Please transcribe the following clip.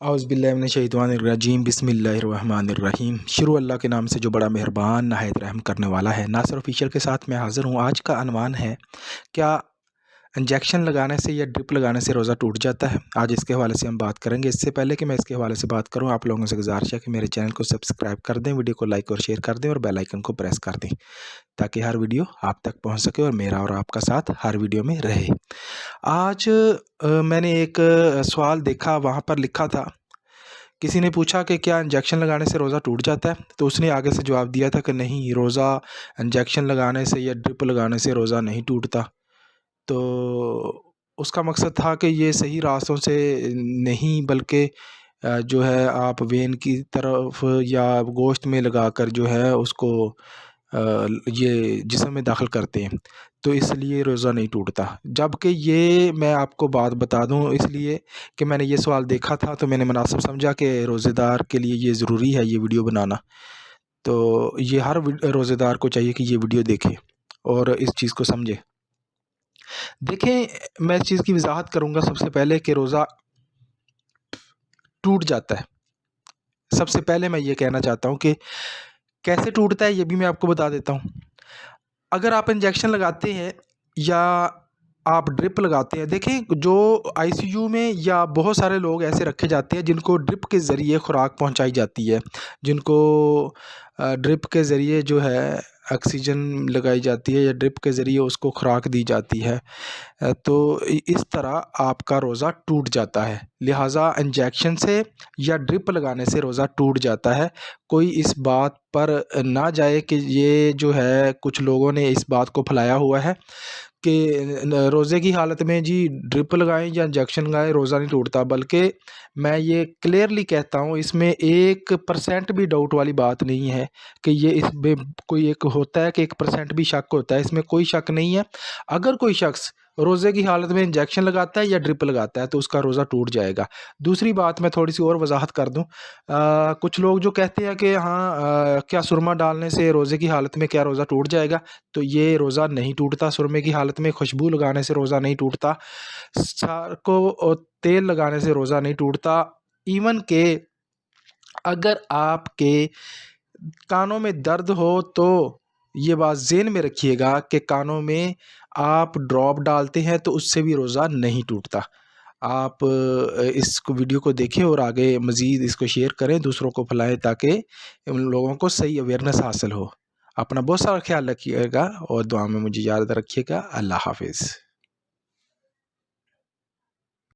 اعوذ باللہ من الشیطان الرجیم بسم اللہ الرحمن الرحیم۔ شروع اللہ کے نام سے جو بڑا مہربان نہایت رحم کرنے والا ہے۔ ناصر آفیشیل کے ساتھ میں حاضر ہوں۔ آج کا عنوان ہے کیا انجیکشن لگانے سے یا ڈرپ لگانے سے روزہ ٹوٹ جاتا ہے۔ آج اس کے حوالے سے ہم بات کریں گے۔ اس سے پہلے کہ میں اس کے حوالے سے بات کروں، آپ لوگوں سے گزارش ہے کہ میرے چینل کو سبسکرائب کر دیں، ویڈیو کو لائک اور شیئر کر دیں اور بیل آئیکن کو پریس کر دیں تاکہ ہر ویڈیو آپ تک پہنچ سکے اور میرا اور آپ کا ساتھ ہر ویڈیو میں رہے۔ آج میں نے ایک سوال دیکھا، وہاں پر لکھا تھا، کسی نے پوچھا کہ کیا انجیکشن لگانے سے روزہ ٹوٹ جاتا ہے، تو اس نے آگے سے جواب دیا تھا کہ نہیں، روزہ انجیکشن لگانے سے یا ڈرپ لگانے سے روزہ نہیں ٹوٹتا۔ تو اس کا مقصد تھا کہ یہ صحیح راستوں سے نہیں، بلکہ جو ہے آپ وین کی طرف یا گوشت میں لگا کر جو ہے اس کو یہ جسم میں داخل کرتے ہیں، تو اس لیے روزہ نہیں ٹوٹتا۔ جبکہ یہ میں آپ کو بات بتا دوں، اس لیے کہ میں نے یہ سوال دیکھا تھا تو میں نے مناسب سمجھا کہ روزے دار کے لیے یہ ضروری ہے یہ ویڈیو بنانا۔ تو یہ ہر روزے دار کو چاہیے کہ یہ ویڈیو دیکھے اور اس چیز کو سمجھے۔ دیکھیں، میں اس چیز کی وضاحت کروں گا سب سے پہلے کہ روزہ ٹوٹ جاتا ہے۔ سب سے پہلے میں یہ کہنا چاہتا ہوں کہ کیسے ٹوٹتا ہے یہ بھی میں آپ کو بتا دیتا ہوں۔ اگر آپ انجیکشن لگاتے ہیں یا آپ ڈرپ لگاتے ہیں، دیکھیں جو آئی سی یو میں یا بہت سارے لوگ ایسے رکھے جاتے ہیں جن کو ڈرپ کے ذریعے خوراک پہنچائی جاتی ہے، جن کو ڈرپ کے ذریعے جو ہے آکسیجن لگائی جاتی ہے یا ڈرپ کے ذریعے اس کو خوراک دی جاتی ہے، تو اس طرح آپ کا روزہ ٹوٹ جاتا ہے۔ لہٰذا انجیکشن سے یا ڈرپ لگانے سے روزہ ٹوٹ جاتا ہے۔ کوئی اس بات پر نہ جائے کہ یہ جو ہے کچھ لوگوں نے اس بات کو پھیلایا ہوا ہے کہ روزے کی حالت میں جی ڈرپ لگائیں یا انجیکشن لگائیں روزہ نہیں ٹوٹتا، بلکہ میں یہ کلیئرلی کہتا ہوں، اس میں 1% بھی ڈاؤٹ والی بات نہیں ہے کہ یہ اس میں کوئی ایک ہوتا ہے کہ 1% بھی شک ہوتا ہے، اس میں کوئی شک نہیں ہے۔ اگر کوئی شخص روزے کی حالت میں انجیکشن لگاتا ہے یا ڈرپ لگاتا ہے تو اس کا روزہ ٹوٹ جائے گا۔ دوسری بات میں تھوڑی سی اور وضاحت کر دوں، کچھ لوگ جو کہتے ہیں کہ ہاں کیا سرما ڈالنے سے روزے کی حالت میں کیا روزہ ٹوٹ جائے گا، تو یہ روزہ نہیں ٹوٹتا۔ سرمے کی حالت میں خوشبو لگانے سے روزہ نہیں ٹوٹتا، کو تیل لگانے سے روزہ نہیں ٹوٹتا۔ ایون کہ اگر آپ کے کانوں میں درد ہو تو یہ بات ذہن میں رکھیے گا کہ کانوں میں آپ ڈراپ ڈالتے ہیں تو اس سے بھی روزہ نہیں ٹوٹتا۔ آپ اس کو ویڈیو کو دیکھیں اور آگے مزید اس کو شیئر کریں، دوسروں کو پھیلائیں تاکہ ان لوگوں کو صحیح اویئرنیس حاصل ہو۔ اپنا بہت سارا خیال رکھیے گا اور دعا میں مجھے یاد رکھیے گا۔ اللہ حافظ۔